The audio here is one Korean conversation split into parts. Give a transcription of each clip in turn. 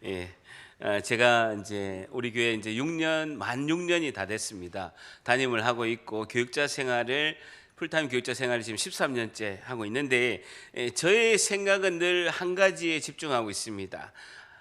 예. 제가 이제 우리 교회 이제 6년 만 6년이 다 됐습니다. 담임을 하고 있고 교육자 생활을 풀타임 교육자 생활을 지금 13년째 하고 있는데 저의 생각은 늘 한 가지에 집중하고 있습니다.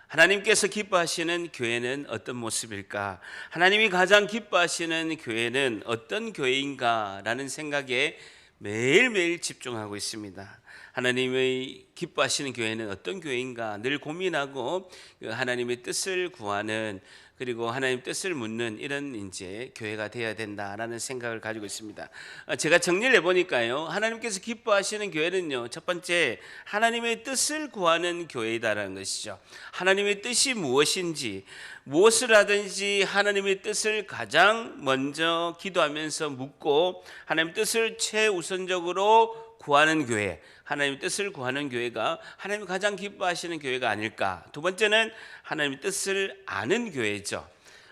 하나님께서 기뻐하시는 교회는 어떤 모습일까? 하나님이 가장 기뻐하시는 교회는 어떤 교회인가라는 생각에 매일매일 집중하고 있습니다. 하나님의 기뻐하시는 교회는 어떤 교회인가 늘 고민하고 하나님의 뜻을 구하는, 그리고 하나님 뜻을 묻는 이런 이제 교회가 되어야 된다라는 생각을 가지고 있습니다. 제가 정리를 해보니까요, 하나님께서 기뻐하시는 교회는요, 첫 번째 하나님의 뜻을 구하는 교회이다라는 것이죠. 하나님의 뜻이 무엇인지, 무엇을 하든지 하나님의 뜻을 가장 먼저 기도하면서 묻고 하나님의 뜻을 최우선적으로 구하는 교회, 하나님의 뜻을 구하는 교회가 하나님이 가장 기뻐하시는 교회가 아닐까. 두 번째는 하나님의 뜻을 아는 교회죠.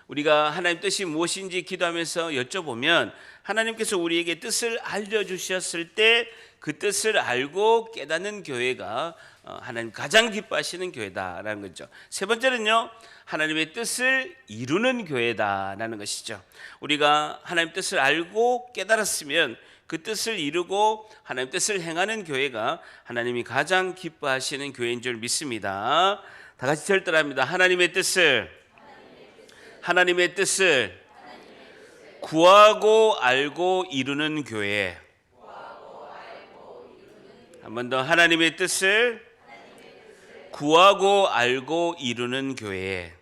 우리가 하나님의 뜻이 무엇인지 기도하면서 여쭤보면 하나님께서 우리에게 뜻을 알려주셨을 때 그 뜻을 알고 깨닫는 교회가 하나님 가장 기뻐하시는 교회다라는 거죠. 세 번째는요, 하나님의 뜻을 이루는 교회다라는 것이죠. 우리가 하나님의 뜻을 알고 깨달았으면 그 뜻을 이루고 하나님 뜻을 행하는 교회가 하나님이 가장 기뻐하시는 교회인 줄 믿습니다. 다 같이 절대합니다. 하나님의 뜻을 구하고 알고 이루는 교회. 한 번 더, 하나님의 뜻을 구하고 알고 이루는 교회.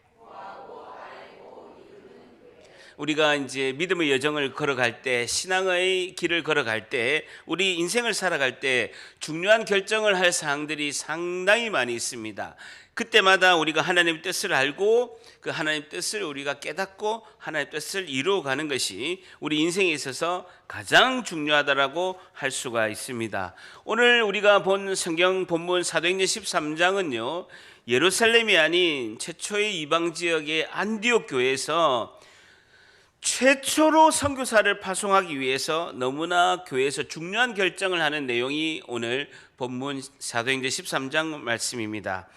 우리가 이제 믿음의 여정을 걸어갈 때, 신앙의 길을 걸어갈 때, 우리 인생을 살아갈 때 중요한 결정을 할 사항들이 상당히 많이 있습니다. 그때마다 우리가 하나님의 뜻을 알고 그 하나님의 뜻을 우리가 깨닫고 하나님의 뜻을 이루어가는 것이 우리 인생에 있어서 가장 중요하다라고 할 수가 있습니다. 오늘 우리가 본 성경 본문 사도행전 13장은요, 예루살렘이 아닌 최초의 이방 지역의 안디옥 교회에서 최초로 선교사를 파송하기 위해서 너무나 교회에서 중요한 결정을 하는 내용이 오늘 본문 사도행전 13장 말씀입니다.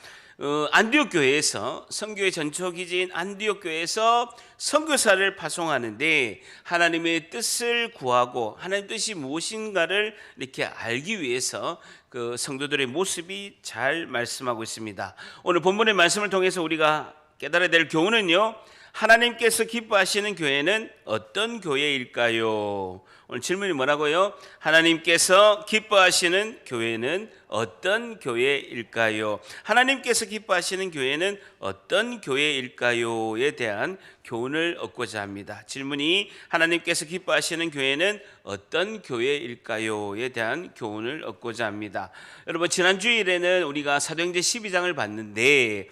안디옥 교회에서, 선교의 전초기지인 안디옥 교회에서 선교사를 파송하는데 하나님의 뜻을 구하고 하나님의 뜻이 무엇인가를 이렇게 알기 위해서 그 성도들의 모습이 잘 말씀하고 있습니다. 오늘 본문의 말씀을 통해서 우리가 깨달아야 될 교훈은요, 하나님께서 기뻐하시는 교회는 어떤 교회일까요? 오늘 질문이 뭐라고요? 하나님께서 기뻐하시는 교회는 어떤 교회일까요? 하나님께서 기뻐하시는 교회는 어떤 교회일까요?에 대한 교훈을 얻고자 합니다. 질문이 하나님께서 기뻐하시는 교회는 어떤 교회일까요?에 대한 교훈을 얻고자 합니다. 여러분, 지난 주일에는 우리가 사도행전 12장을 봤는데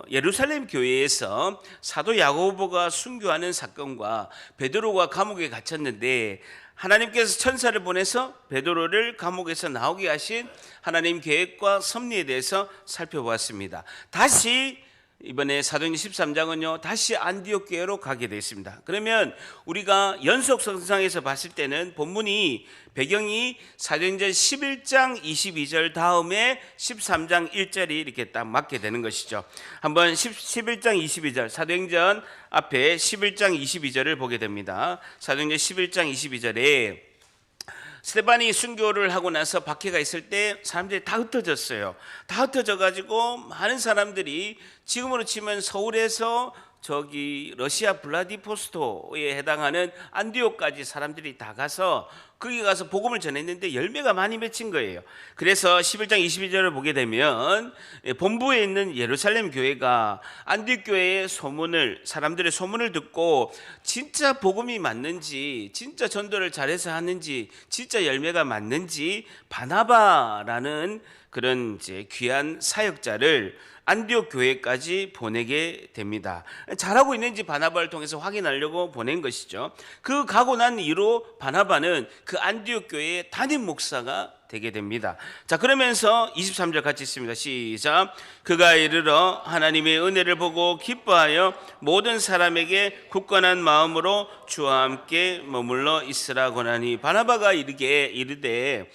예루살렘 교회에서 사도 야고보가 순교하는 사건과 베드로가 감옥에 갇혔는데 하나님께서 천사를 보내서 베드로를 감옥에서 나오게 하신 하나님 계획과 섭리에 대해서 살펴보았습니다. 다시 이번에 사도행전 13장은요, 다시 안디옥 교회로 가게 되어 있습니다. 그러면 우리가 연속성상에서 봤을 때는 본문이 배경이 사도행전 11장 22절 다음에 13장 1절이 이렇게 딱 맞게 되는 것이죠. 한번 11장 22절, 사도행전 앞에 11장 22절을 보게 됩니다. 사도행전 11장 22절에 스데반이 순교를 하고 나서 박해가 있을 때 사람들이 다 흩어졌어요. 다 흩어져 가지고 많은 사람들이 지금으로 치면 서울에서 저기 러시아 블라디보스토크에 해당하는 안디옥까지 사람들이 다 가서 거기 가서 복음을 전했는데 열매가 많이 맺힌 거예요. 그래서 11장 22절을 보게 되면 본부에 있는 예루살렘 교회가 안디옥 교회의 소문을, 사람들의 소문을 듣고 진짜 복음이 맞는지, 진짜 전도를 잘해서 하는지, 진짜 열매가 맞는지 바나바라는 그런 이제 귀한 사역자를 안디옥 교회까지 보내게 됩니다. 잘하고 있는지 바나바를 통해서 확인하려고 보낸 것이죠. 그 가고 난 이후로 바나바는 그 안디옥 교회의 담임 목사가 되게 됩니다. 자, 그러면서 23절 같이 있습니다. 시작. 그가 이르러 하나님의 은혜를 보고 기뻐하여 모든 사람에게 굳건한 마음으로 주와 함께 머물러 있으라 권하니, 바나바가 이르되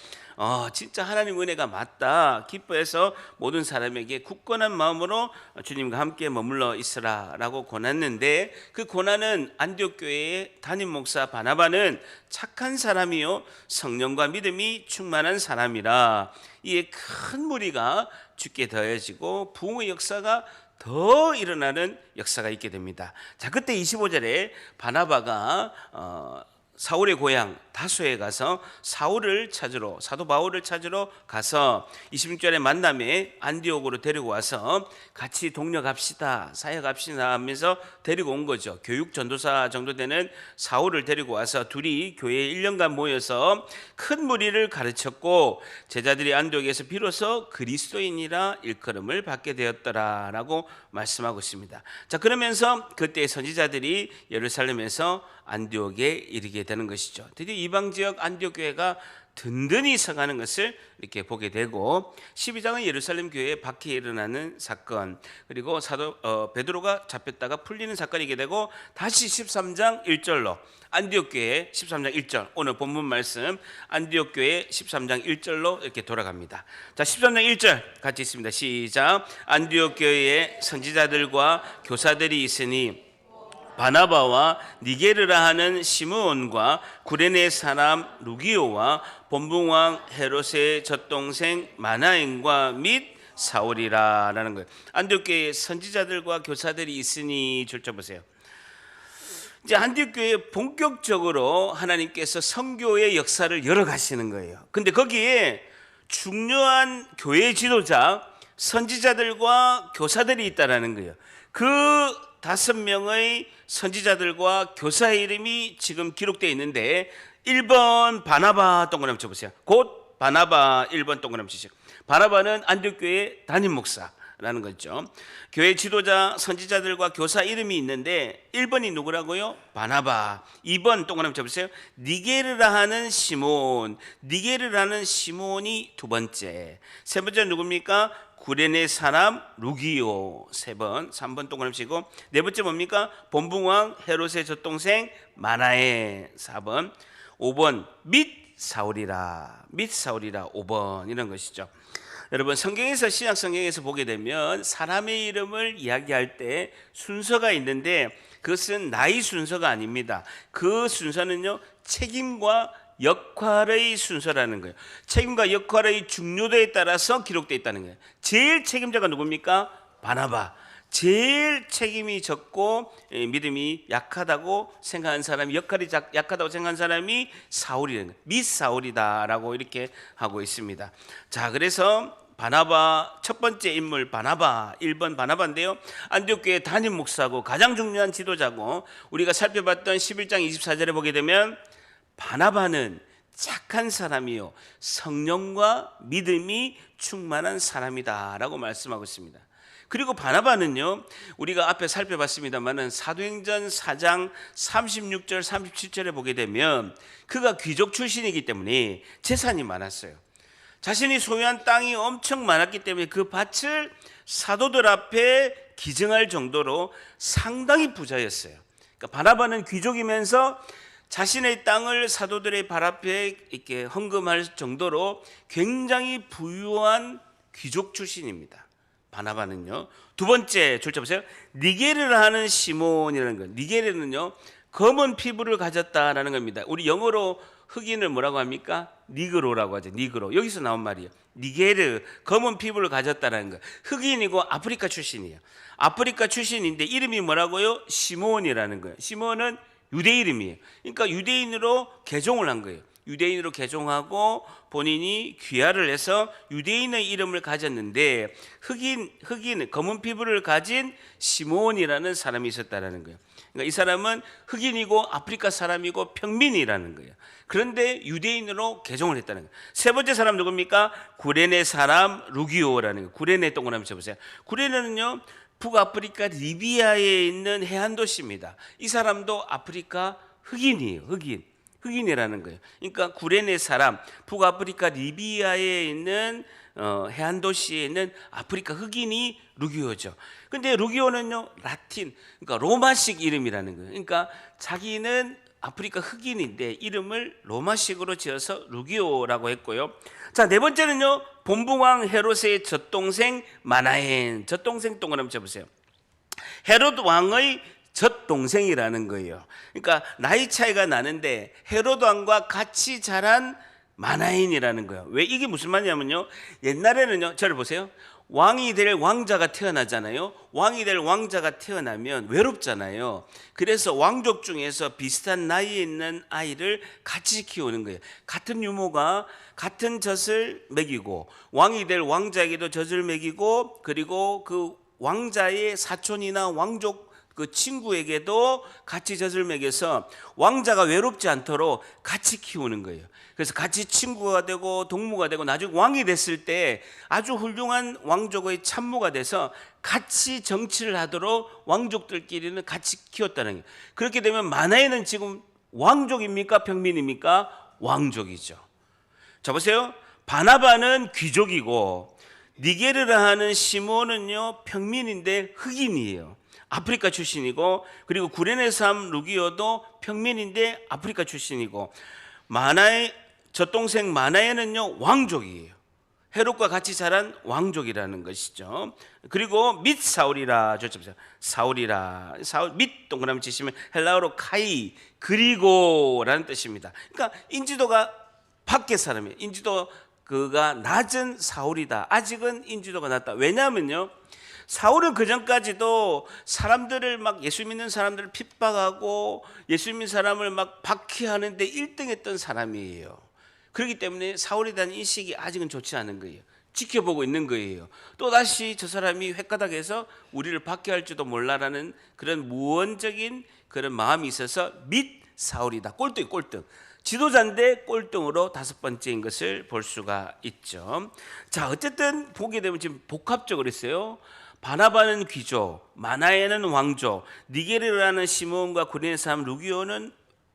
진짜 하나님 은혜가 맞다 기뻐해서 모든 사람에게 굳건한 마음으로 주님과 함께 머물러 있으라라고 권했는데, 그 권하는 안디옥 교회의 담임 목사 바나바는 착한 사람이요 성령과 믿음이 충만한 사람이라 이에 큰 무리가 죽게 더해지고 부흥의 역사가 더 일어나는 역사가 있게 됩니다. 자, 그때 25절에 바나바가 사울의 고향 다소에 가서 사울을 찾으러, 사도 바울을 찾으러 가서 26절에 만남에 안디옥으로 데리고 와서 같이 동력합시다, 사역합시다 하면서 데리고 온 거죠. 교육 전도사 정도 되는 사울을 데리고 와서 둘이 교회에 1년간 모여서 큰 무리를 가르쳤고, 제자들이 안디옥에서 비로소 그리스도인이라 일컬음을 받게 되었더라라고 말씀하고 있습니다. 자, 그러면서 그때 선지자들이 예루살렘에서 안디옥에 이르게 되는 것이죠. 드디어 이방 지역 안디옥 교회가 든든히 서가는 것을 이렇게 보게 되고, 12장은 예루살렘 교회에 박해 일어나는 사건, 그리고 사도 베드로가 잡혔다가 풀리는 사건이게 되고, 다시 13장 1절로 안디옥 교회 13장 1절, 오늘 본문 말씀 안디옥 교회 13장 1절로 이렇게 돌아갑니다. 자, 13장 1절 같이 있습니다. 시작. 안디옥 교회에 선지자들과 교사들이 있으니 바나바와 니게르라 하는 시므온과 구레네 사람 루기오와 본붕왕 헤롯의 젖동생 마나엔과 및 사울이라라는 거예요. 안디옥 교회에 선지자들과 교사들이 있으니 줄쳐 보세요. 이제 안디옥 교회에 본격적으로 하나님께서 선교의 역사를 열어가시는 거예요. 근데 거기에 중요한 교회 지도자, 선지자들과 교사들이 있다라는 거예요. 그 5명의 선지자들과 교사의 이름이 지금 기록되어 있는데, 1번 바나바 동그라미 쳐보세요. 곧 바나바 1번 동그라미 치시고, 바나바는 안디옥 교회 담임 목사라는 거죠. 교회 지도자 선지자들과 교사 이름이 있는데 1번이 누구라고요? 바나바. 2번 동그라미 쳐보세요. 니게르라 하는 시몬. 니게르라는 시몬이 두 번째. 세 번째 누굽니까? 구레네 사람 루기오. 3번. 3번 동그라미 치고, 네 번째 뭡니까? 본붕왕 헤롯의 젖동생 마나에. 4번. 5번 및 사울이라. 및 사울이라 5번. 이런 것이죠. 여러분, 성경에서, 신약 성경에서 보게 되면 사람의 이름을 이야기할 때 순서가 있는데, 그것은 나이 순서가 아닙니다. 그 순서는요, 책임과 역할의 순서라는 거예요. 책임과 역할의 중요도에 따라서 기록되어 있다는 거예요. 제일 책임자가 누굽니까? 바나바. 제일 책임이 적고 믿음이 약하다고 생각한 사람이, 역할이 약하다고 생각한 사람이 사울이라는 거예요. 및 사울이다라고 이렇게 하고 있습니다. 자, 그래서 바나바, 첫 번째 인물 바나바, 1번 바나바인데요, 안디옥 교회 담임 목사고 가장 중요한 지도자고, 우리가 살펴봤던 11장 24절에 보게 되면 바나바는 착한 사람이요 성령과 믿음이 충만한 사람이다 라고 말씀하고 있습니다. 그리고 바나바는요, 우리가 앞에 살펴봤습니다만은 사도행전 4장 36절 37절에 보게 되면 그가 귀족 출신이기 때문에 재산이 많았어요. 자신이 소유한 땅이 엄청 많았기 때문에 그 밭을 사도들 앞에 기증할 정도로 상당히 부자였어요. 그러니까 바나바는 귀족이면서 자신의 땅을 사도들의 발 앞에 이렇게 헌금할 정도로 굉장히 부유한 귀족 출신입니다. 바나바는요. 두 번째 줄자 보세요. 니게르라 하는 시몬이라는 거. 니게르는요, 검은 피부를 가졌다라는 겁니다. 우리 영어로 흑인을 뭐라고 합니까? 니그로라고 하죠. 니그로. 여기서 나온 말이에요. 니게르, 검은 피부를 가졌다라는 거. 흑인이고 아프리카 출신이에요. 아프리카 출신인데 이름이 뭐라고요? 시몬이라는 거예요. 시몬은 유대 이름이에요. 그러니까 유대인으로 개종을 한 거예요. 유대인으로 개종하고 본인이 귀화를 해서 유대인의 이름을 가졌는데, 흑인 검은 피부를 가진 시몬이라는 사람이 있었다라는 거예요. 그러니까 이 사람은 흑인이고 아프리카 사람이고 평민이라는 거예요. 그런데 유대인으로 개종을 했다는 거예요. 세 번째 사람 누굽니까? 구레네 사람 루기오라는 거예요. 구레네 동그라미 쳐보세요. 구레네는요, 북아프리카 리비아에 있는 해안 도시입니다. 이 사람도 아프리카 흑인이에요. 흑인이라는 거예요. 그러니까 구레네 사람, 북아프리카 리비아에 있는 해안 도시에 있는 아프리카 흑인이 루기오죠. 근데 루기오는요, 라틴, 그러니까 로마식 이름이라는 거예요. 그러니까 자기는 아프리카 흑인인데 이름을 로마식으로 지어서 루기오라고 했고요. 자, 네 번째는요, 본붕왕 헤롯의 젖동생 마나엔. 젖동생 동그라미 쳐보세요. 헤롯 왕의 젖동생이라는 거예요. 그러니까 나이 차이가 나는데 헤롯 왕과 같이 자란 마나엔이라는 거예요. 왜 이게 무슨 말이냐면요, 옛날에는요, 저를 보세요. 왕이 될 왕자가 태어나잖아요. 왕이 될 왕자가 태어나면 외롭잖아요. 그래서 왕족 중에서 비슷한 나이에 있는 아이를 같이 키우는 거예요. 같은 유모가 같은 젖을 먹이고, 왕이 될 왕자에게도 젖을 먹이고, 그리고 그 왕자의 사촌이나 왕족 그 친구에게도 같이 젖을 먹여서 왕자가 외롭지 않도록 같이 키우는 거예요. 그래서 같이 친구가 되고 동무가 되고 나중에 왕이 됐을 때 아주 훌륭한 왕족의 참모가 돼서 같이 정치를 하도록 왕족들끼리는 같이 키웠다는 거예요. 그렇게 되면 마나에는 지금 왕족입니까? 평민입니까? 왕족이죠. 자, 보세요. 바나바는 귀족이고 니게르라 하는 시몬은요 평민인데 흑인이에요. 아프리카 출신이고, 그리고 구레네 삶 루기오도 평민인데 아프리카 출신이고, 마나의 젖동생 마나에는요 왕족이에요. 헤롯과 같이 자란 왕족이라는 것이죠. 그리고 및 사울이라, 저쪽보세요. 사울이라, 사울 및 동그라미 치시면 헬라어로 카이, 그리고라는 뜻입니다. 그러니까 인지도가 밖의 사람이에요. 인지도 그가 낮은 사울이다. 아직은 인지도가 낮다. 왜냐하면요, 사울은 그 전까지도 사람들을 막 예수 믿는 사람들을 핍박하고 예수 믿는 사람을 막 박해하는데 1등했던 사람이에요. 그렇기 때문에 사울에 대한 인식이 아직은 좋지 않은 거예요. 지켜보고 있는 거예요. 또다시 저 사람이 획가닥해서 우리를 박해할지도 몰라라는 그런 무언적인 그런 마음이 있어서 및 사울이다. 꼴등, 꼴등. 지도자인데 꼴등으로 5번째인 것을 볼 수가 있죠. 자, 어쨌든 보게 되면 지금 복합적으로 있어요. 바나바는 귀족, 마나에는 왕족, 니게르라는 시몬과 구레네 사람 루기오는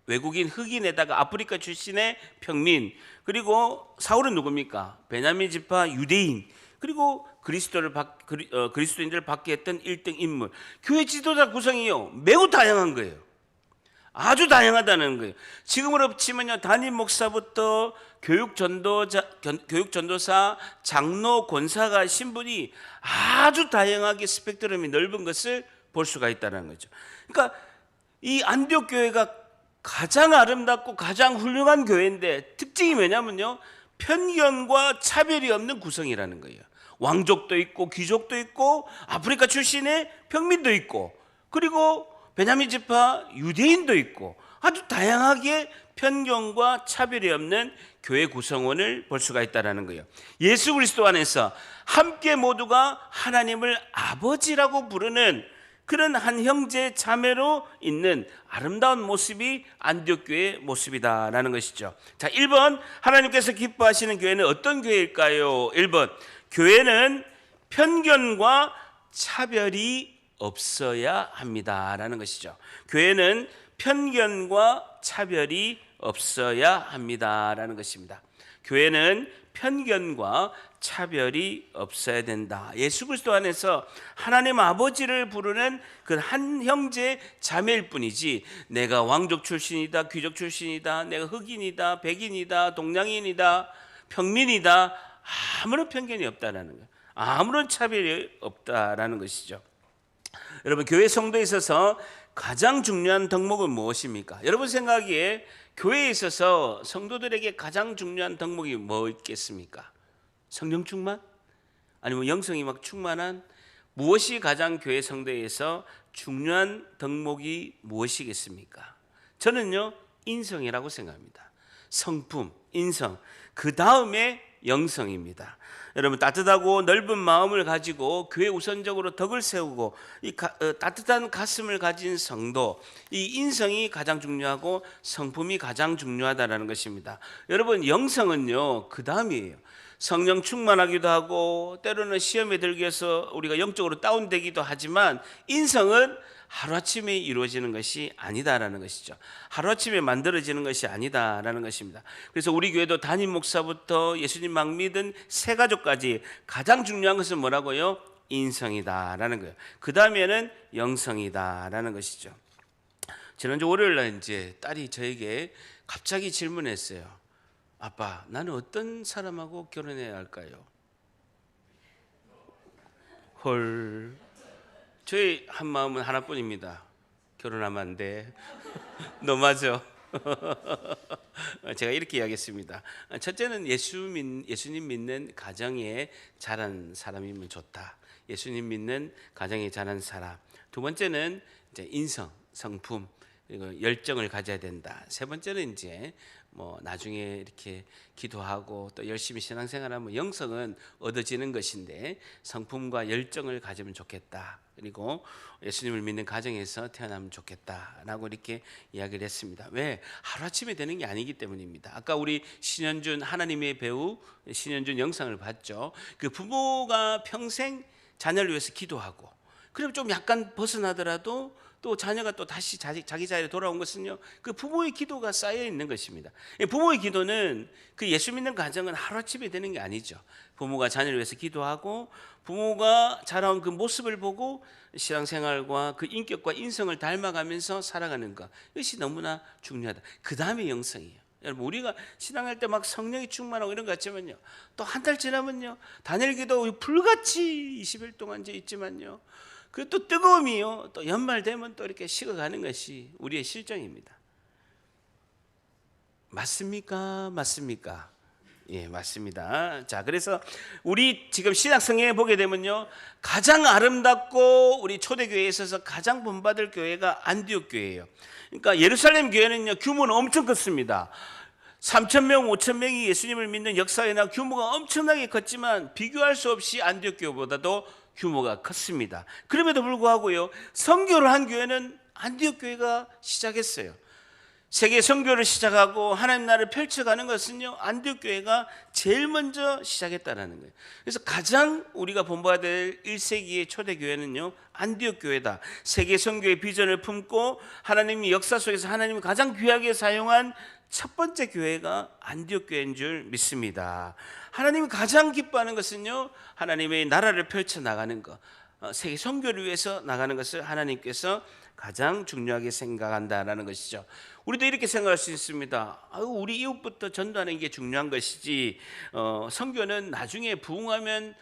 외국인 흑인에다가 아프리카 출신의 평민, 그리고 사울은 누굽니까? 베냐민 지파 유대인, 그리고 그리스도인들을 받게 했던 1등 인물. 교회 지도자 구성이요 매우 다양한 거예요. 아주 다양하다는 거예요. 지금으로 치면요, 담임 목사부터 교육 전도사, 장로, 권사가 신분이 아주 다양하게 스펙트럼이 넓은 것을 볼 수가 있다는 거죠. 그러니까 이 안디옥 교회가 가장 아름답고 가장 훌륭한 교회인데 특징이 뭐냐면요, 편견과 차별이 없는 구성이라는 거예요. 왕족도 있고 귀족도 있고 아프리카 출신의 평민도 있고, 그리고 베냐민 지파 유대인도 있고, 아주 다양하게 편견과 차별이 없는 교회 구성원을 볼 수가 있다는 거예요. 예수 그리스도 안에서 함께 모두가 하나님을 아버지라고 부르는 그런 한 형제 자매로 있는 아름다운 모습이 안디옥 교회의 모습이다라는 것이죠. 자, 1번 하나님께서 기뻐하시는 교회는 어떤 교회일까요? 1번 교회는 편견과 차별이 없어야 합니다라는 것이죠. 교회는 편견과 차별이 없어야 합니다라는 것입니다. 교회는 편견과 차별이 없어야 된다. 예수 그리스도 안에서 하나님 아버지를 부르는 그 한 형제 자매일 뿐이지, 내가 왕족 출신이다, 귀족 출신이다, 내가 흑인이다, 백인이다, 동양인이다, 평민이다, 아무런 편견이 없다라는 거예요. 아무런 차별이 없다라는 것이죠. 여러분, 교회 성도에 있어서 가장 중요한 덕목은 무엇입니까? 여러분 생각에 교회에 있어서 성도들에게 가장 중요한 덕목이 뭐겠습니까? 성령 충만? 아니면 영성이 막 충만한? 무엇이 가장 교회 성도에서 중요한 덕목이 무엇이겠습니까? 저는요, 인성이라고 생각합니다. 성품, 인성, 그 다음에 영성입니다. 여러분, 따뜻하고 넓은 마음을 가지고 교회 우선적으로 덕을 세우고 따뜻한 가슴을 가진 성도, 이 인성이 가장 중요하고 성품이 가장 중요하다는 것입니다. 여러분, 영성은요 그 다음이에요. 성령 충만하기도 하고 때로는 시험에 들기 위해서 우리가 영적으로 다운되기도 하지만, 인성은 하루아침에 이루어지는 것이 아니다라는 것이죠. 하루아침에 만들어지는 것이 아니다라는 것입니다. 그래서 우리 교회도 담임 목사부터 예수님 막 믿은 새 가족까지 가장 중요한 것은 뭐라고요? 인성이다라는 거예요. 그 다음에는 영성이다라는 것이죠. 지난주 월요일 날 이제 딸이 저에게 갑자기 질문했어요. 아빠, 나는 어떤 사람하고 결혼해야 할까요? 헐, 저희 한 마음은 하나뿐입니다. 결혼하면 안 돼. 너 맞아. 제가 이렇게 이야기했습니다. 첫째는 예수님 믿는 가정에 자란 사람이면 좋다. 예수님 믿는 가정에 자란 사람. 두 번째는 이제 인성, 성품, 그리고 열정을 가져야 된다. 세 번째는 이제 나중에 이렇게 기도하고 또 열심히 신앙생활하면 영성은 얻어지는 것인데 성품과 열정을 가지면 좋겠다. 그리고 예수님을 믿는 가정에서 태어나면 좋겠다라고 이렇게 이야기를 했습니다. 왜? 하루아침에 되는 게 아니기 때문입니다. 아까 우리 신현준 하나님의 배우 신현준 영상을 봤죠. 그 부모가 평생 자녀를 위해서 기도하고 그럼 좀 약간 벗어나더라도 또 자녀가 또 다시 자기 자리에 돌아온 것은요, 그 부모의 기도가 쌓여 있는 것입니다. 부모의 기도는 그 예수 믿는 가정은 하루아침에 되는 게 아니죠. 부모가 자녀를 위해서 기도하고 부모가 자라온 그 모습을 보고 신앙생활과 그 인격과 인성을 닮아가면서 살아가는 것, 이것이 너무나 중요하다. 그 다음에 영성이에요. 여러분, 우리가 신앙할 때 막 성령이 충만하고 이런 것 같지만요, 또 한 달 지나면요, 다니엘기도 불같이 20일 동안 이제 있지만요, 그 또 뜨거움이요, 또 연말 되면 또 이렇게 식어가는 것이 우리의 실정입니다. 맞습니까? 맞습니까? 예, 맞습니다. 자, 그래서 우리 지금 신약 성경에 보게 되면요, 가장 아름답고 우리 초대교회에 있어서 가장 본받을 교회가 안디옥 교회예요. 그러니까 예루살렘 교회는요, 규모는 엄청 컸습니다. 3,000명, 5,000명이 예수님을 믿는 역사에나 규모가 엄청나게 컸지만 비교할 수 없이 안디옥 교회보다도 규모가 컸습니다. 그럼에도 불구하고요, 선교를 한 교회는 안디옥 교회가 시작했어요. 세계 선교를 시작하고 하나님 나라를 펼쳐가는 것은요, 안디옥 교회가 제일 먼저 시작했다라는 거예요. 그래서 가장 우리가 본받아야 될 1세기의 초대교회는요, 안디옥 교회다. 세계 선교의 비전을 품고 하나님이 역사 속에서 하나님이 가장 귀하게 사용한 첫 번째 교회가 안디옥 교회인 줄 믿습니다. 하나님이 가장 기뻐하는 것은요, 하나님의 나라를 펼쳐나가는 것, 세계 선교를 위해서 나가는 것을 하나님께서 가장 중요하게 생각한다라는 것이죠. 우리도 이렇게 생각할 수 있습니다. 우리 이웃부터 전도하는 게 중요한 것이지, 선교는 나중에 부흥하면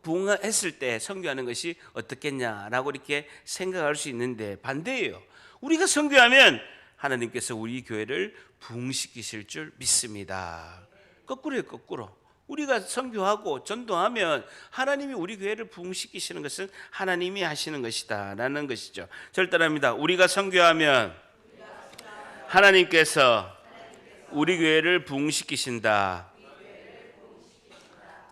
부흥했을 때 선교하는 것이 어떻겠냐라고 이렇게 생각할 수 있는데 반대예요. 우리가 선교하면 하나님께서 우리 교회를 부흥시키실 줄 믿습니다. 거꾸로예요, 거꾸로. 우리가 선교하고 전도하면 하나님이 우리 교회를 부흥시키시는 것은 하나님이 하시는 것이다 라는 것이죠. 저를 따라합니다. 우리가 선교하면 하나님께서 우리 교회를 부흥시키신다.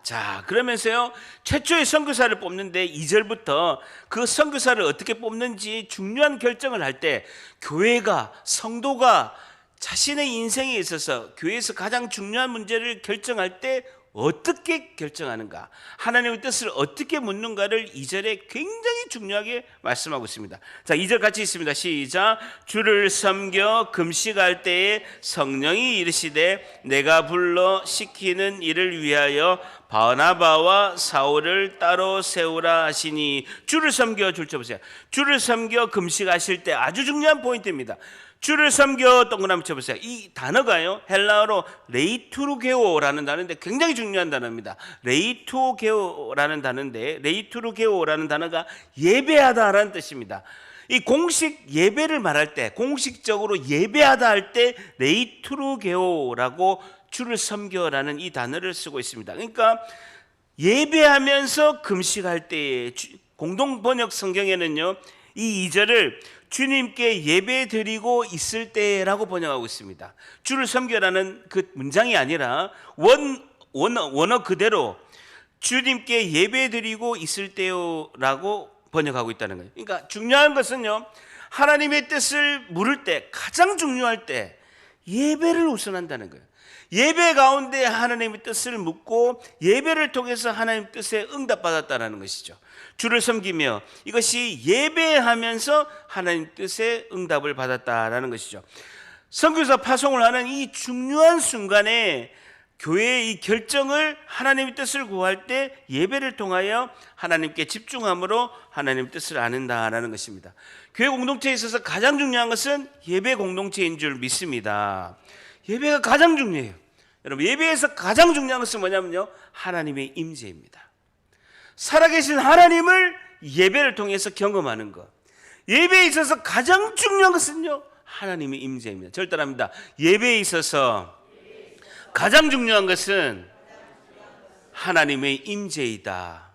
자, 그러면서요, 최초의 선교사를 뽑는데 2절부터 그 선교사를 어떻게 뽑는지 중요한 결정을 할 때, 교회가, 성도가 자신의 인생에 있어서 교회에서 가장 중요한 문제를 결정할 때 어떻게 결정하는가, 하나님의 뜻을 어떻게 묻는가를 2절에 굉장히 중요하게 말씀하고 있습니다. 자, 2절 같이 있습니다. 시작. 주를 섬겨 금식할 때에 성령이 이르시되 내가 불러 시키는 일을 위하여 바나바와 사울을 따로 세우라 하시니. 주를 섬겨, 줄 쳐보세요. 주를 섬겨 금식하실 때 아주 중요한 포인트입니다. 주를 섬겨 동그라미 쳐보세요. 이 단어가요, 헬라어로 레이투르게오라는 단어인데 굉장히 중요한 단어입니다. 레이투게오라는 단어인데, 레이투르게오라는 단어가 예배하다라는 뜻입니다. 이 공식 예배를 말할 때, 공식적으로 예배하다 할 때 레이투르게오라고 주를 섬겨라는 이 단어를 쓰고 있습니다. 그러니까 예배하면서 금식할 때에, 공동 번역 성경에는요, 이 2절을 주님께 예배 드리고 있을 때라고 번역하고 있습니다. 주를 섬겨라는 그 문장이 아니라 원어 그대로 주님께 예배 드리고 있을 때라고 번역하고 있다는 거예요. 그러니까 중요한 것은요, 하나님의 뜻을 물을 때, 가장 중요할 때 예배를 우선한다는 거예요. 예배 가운데 하나님의 뜻을 묻고 예배를 통해서 하나님의 뜻에 응답받았다는 것이죠. 주를 섬기며, 이것이 예배하면서 하나님 뜻에 응답을 받았다라는 것이죠. 선교사 파송을 하는 이 중요한 순간에 교회의 이 결정을 하나님의 뜻을 구할 때 예배를 통하여 하나님께 집중함으로 하나님의 뜻을 아는다라는 것입니다. 교회 공동체에 있어서 가장 중요한 것은 예배 공동체인 줄 믿습니다. 예배가 가장 중요해요. 여러분, 예배에서 가장 중요한 것은 뭐냐면요, 하나님의 임재입니다. 살아계신 하나님을 예배를 통해서 경험하는 것. 예배에 있어서 가장 중요한 것은요, 하나님의 임재입니다. 저를 따라합니다. 예배에 있어서 가장 중요한 것은 하나님의 임재이다.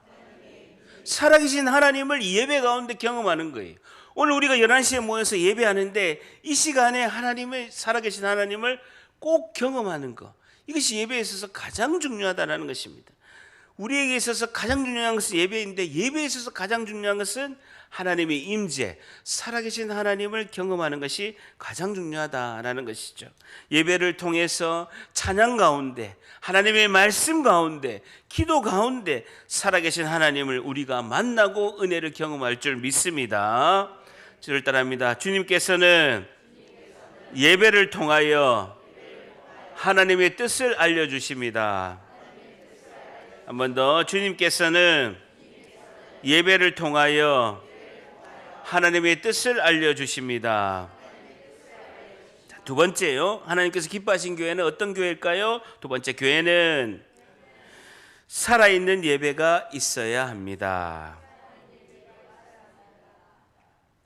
살아계신 하나님을 예배 가운데 경험하는 거예요. 오늘 우리가 11시에 모여서 예배하는데 이 시간에 하나님의 살아계신 하나님을 꼭 경험하는 것, 이것이 예배에 있어서 가장 중요하다는 것입니다. 우리에게 있어서 가장 중요한 것은 예배인데 예배에 있어서 가장 중요한 것은 하나님의 임재, 살아계신 하나님을 경험하는 것이 가장 중요하다라는 것이죠. 예배를 통해서 찬양 가운데, 하나님의 말씀 가운데, 기도 가운데 살아계신 하나님을 우리가 만나고 은혜를 경험할 줄 믿습니다. 저를 따라합니다. 주님께서는 예배를 통하여 하나님의 뜻을 알려주십니다. 한 번 더. 주님께서는 예배를 통하여 하나님의 뜻을 알려주십니다. 두 번째요, 하나님께서 기뻐하신 교회는 어떤 교회일까요? 두 번째, 교회는 살아있는 예배가 있어야 합니다.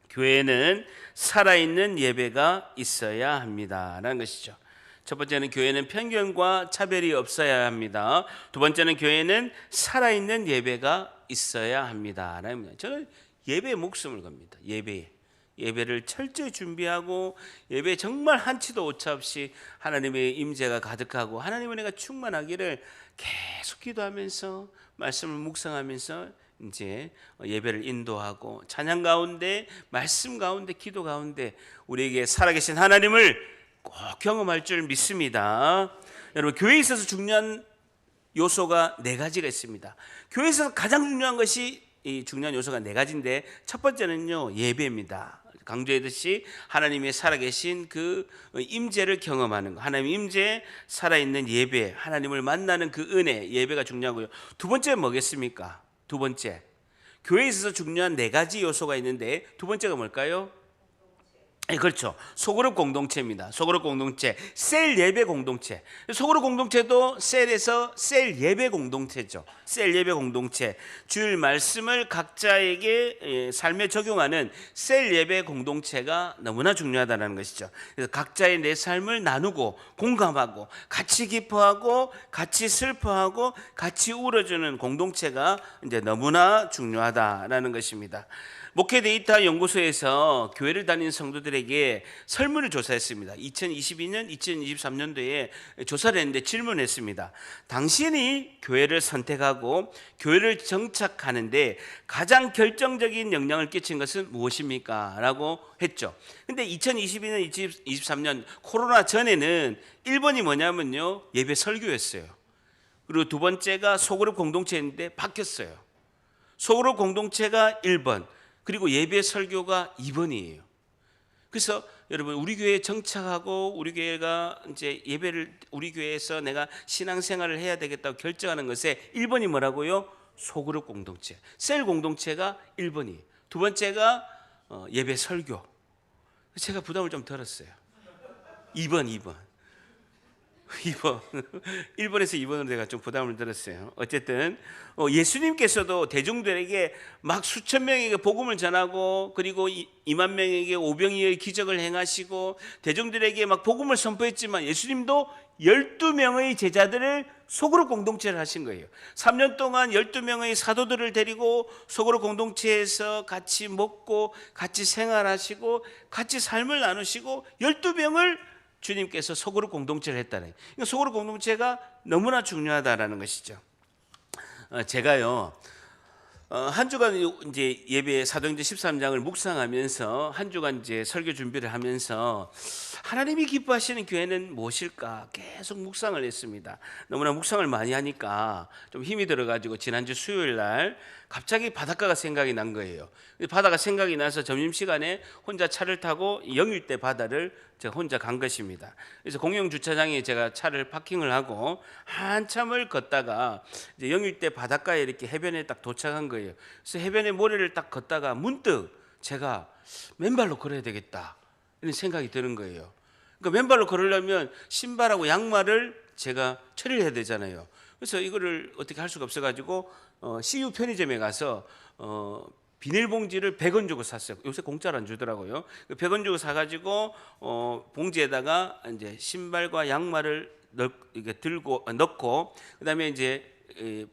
교회는 살아있는 예배가 있어야 합니다 라는 것이죠. 첫 번째는 교회는 편견과 차별이 없어야 합니다. 두 번째는 교회는 살아있는 예배가 있어야 합니다. 저는 예배에 목숨을 겁니다. 예배를 철저히 준비하고 예배에 정말 한치도 오차 없이 하나님의 임재가 가득하고 하나님의 은혜가 충만하기를 계속 기도하면서 말씀을 묵상하면서 이제 예배를 인도하고 찬양 가운데, 말씀 가운데, 기도 가운데 우리에게 살아계신 하나님을 꼭 경험할 줄 믿습니다. 여러분, 교회에 있어서 중요한 요소가 네 가지가 있습니다. 교회에 있어서 가장 중요한 것이, 이 중요한 요소가 네 가지인데 첫 번째는요, 예배입니다. 강조했듯이 하나님의 살아계신 그 임재를 경험하는 것, 하나님의 임재, 살아있는 예배, 하나님을 만나는 그 은혜, 예배가 중요하고요. 두 번째는 뭐겠습니까? 두 번째, 교회에 있어서 중요한 네 가지 요소가 있는데 두 번째가 뭘까요? 그렇죠. 소그룹 공동체입니다. 소그룹 공동체, 셀 예배 공동체. 소그룹 공동체도 셀에서 셀 예배 공동체죠. 셀 예배 공동체. 주일 말씀을 각자에게 삶에 적용하는 셀 예배 공동체가 너무나 중요하다는 것이죠. 그래서 각자의 내 삶을 나누고 공감하고 같이 기뻐하고 같이 슬퍼하고 같이 울어주는 공동체가 이제 너무나 중요하다라는 것입니다. 목회 데이터 연구소에서 교회를 다니는 성도들에게 설문을 조사했습니다. 2022년, 2023년도에 조사를 했는데 질문했습니다. 당신이 교회를 선택하고 교회를 정착하는데 가장 결정적인 영향을 끼친 것은 무엇입니까? 라고 했죠. 근데 2022년, 2023년 코로나 전에는 1번이 뭐냐면요, 예배 설교였어요. 그리고 두 번째가 소그룹 공동체인데 바뀌었어요. 소그룹 공동체가 1번, 그리고 예배 설교가 2번이에요. 그래서 여러분, 우리 교회에 정착하고 우리 교회가 이제 예배를, 우리 교회에서 내가 신앙생활을 해야 되겠다고 결정하는 것에 1번이 뭐라고요? 소그룹 공동체, 셀 공동체가 1번이에요. 두 번째가 예배 설교. 제가 부담을 좀 덜었어요. 2번 1번에서 2번으로 제가 좀 부담을 들었어요. 어쨌든 예수님께서도 대중들에게 막 수천 명에게 복음을 전하고 그리고 2만 명에게 오병이어의 기적을 행하시고 대중들에게 막 복음을 선포했지만 예수님도 12명의 제자들을 소그룹 공동체를 하신 거예요. 3년 동안 12명의 사도들을 데리고 소그룹 공동체에서 같이 먹고 같이 생활하시고 같이 삶을 나누시고 12명을 주님께서 소그룹 공동체를 했다는, 그러니까 소그룹 공동체가 너무나 중요하다라는 것이죠. 제가요, 한 주간 이제 예배 사도행전 13장을 묵상하면서 한 주간 이제 설교 준비를 하면서 하나님이 기뻐하시는 교회는 무엇일까 계속 묵상을 했습니다. 너무나 묵상을 많이 하니까 좀 힘이 들어가지고 지난주 수요일 날 갑자기 바닷가가 생각이 난 거예요. 바다가 생각이 나서 점심시간에 혼자 차를 타고 영일대 바다를 제가 혼자 간 것입니다. 그래서 공영 주차장에 제가 차를 파킹을 하고 한참을 걷다가 이제 영일대 바닷가에 이렇게 해변에 딱 도착한 거예요. 그래서 해변에 모래를 딱 걷다가 문득 제가 맨발로 걸어야 되겠다 이런 생각이 드는 거예요. 그러니까 맨발로 걸으려면 신발하고 양말을 제가 처리를 해야 되잖아요. 그래서 이거를 어떻게 할 수가 없어가지고 CU 편의점에 가서 비닐봉지를 100원 주고 샀어요. 요새 공짜로 안 주더라고요. 100원 주고 사가지고 봉지에다가 이제 신발과 양말을 넣고 그다음에 이제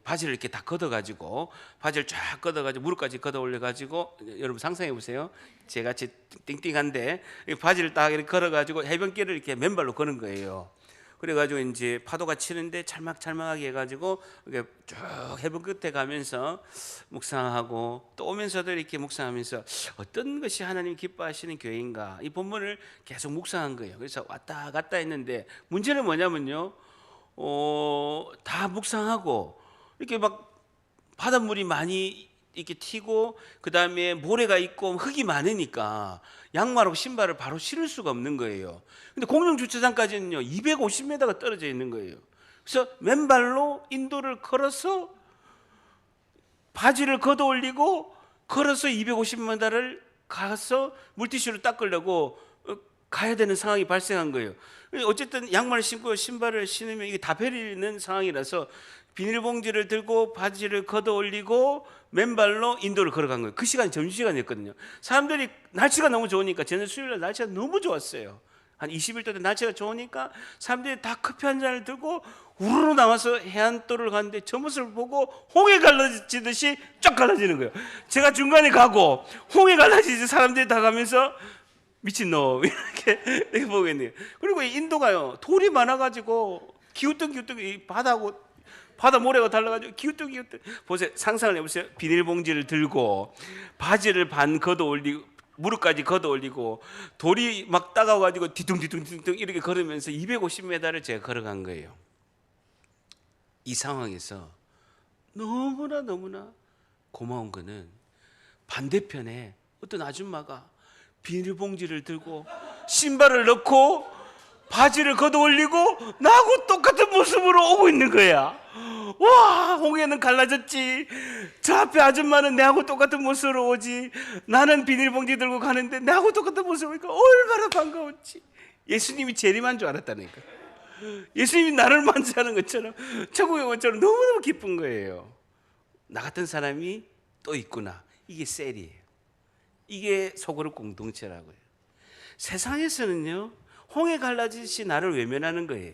바지를 이렇게 다 걷어가지고 바지를 쫙 걷어가지고 무릎까지 걷어 올려가지고 여러분 상상해 보세요. 제같이 띵띵한데 바지를 딱 이렇게 걸어가지고 해변길을 이렇게 맨발로 거는 거예요. 그래가지고 이제 파도가 치는데 찰막찰막하게 해가지고 이렇게 쭉 해변 끝에 가면서 묵상하고 또 오면서도 이렇게 묵상하면서 어떤 것이 하나님 기뻐하시는 교회인가 이 본문을 계속 묵상한 거예요. 그래서 왔다 갔다 했는데 문제는 뭐냐면요, 다 묵상하고 이렇게 막 바닷물이 많이 이렇게 튀고 그 다음에 모래가 있고 흙이 많으니까 양말하고 신발을 바로 신을 수가 없는 거예요. 근데 공영 주차장까지는요 250m가 떨어져 있는 거예요. 그래서 맨발로 인도를 걸어서 바지를 걷어 올리고 걸어서 250m를 가서 물티슈로 닦으려고 가야 되는 상황이 발생한 거예요. 어쨌든 양말을 신고 신발을 신으면 이게 다 베리는 상황이라서 비닐봉지를 들고 바지를 걷어 올리고 맨발로 인도를 걸어간 거예요. 그 시간이 점심시간이었거든요. 사람들이 날씨가 너무 좋으니까 저는 수요일날 날씨가 너무 좋았어요. 한 21도 때 날씨가 좋으니까 사람들이 다 커피 한 잔을 들고 우르르 나와서 해안도를 가는데 저 모습을 보고 홍해 갈라지듯이 쫙 갈라지는 거예요. 제가 중간에 가고 홍해 갈라지듯이 사람들이 다 가면서 미친놈 이렇게 보겠네요. 그리고 이 인도가요 돌이 많아가지고 기우뚱기우뚱 이 바다 모래가 달라가지고 기우뚱기우뚱 보세요. 상상을 해보세요. 비닐봉지를 들고 바지를 반 걷어 올리고 무릎까지 걷어 올리고 돌이 막 따가워가지고 뒤뚱뒤뚱 이렇게 걸으면서 250m를 제가 걸어간 거예요. 이 상황에서 너무나 고마운 거는 반대편에 어떤 아줌마가 비닐봉지를 들고 신발을 넣고 바지를 걷어 올리고 나하고 똑같은 모습으로 오고 있는 거야. 와, 홍해는 갈라졌지. 저 앞에 아줌마는 내하고 똑같은 모습으로 오지. 나는 비닐봉지 들고 가는데 내하고 똑같은 모습으로 오니까 얼마나 반가웠지. 예수님이 재림한 줄 알았다니까. 예수님이 나를 만지하는 것처럼 천국에 온 것처럼 너무너무 기쁜 거예요. 나 같은 사람이 또 있구나. 이게 셀이에요. 이게 소그룹 공동체라고요. 세상에서는요 홍해 갈라지듯이 나를 외면하는 거예요.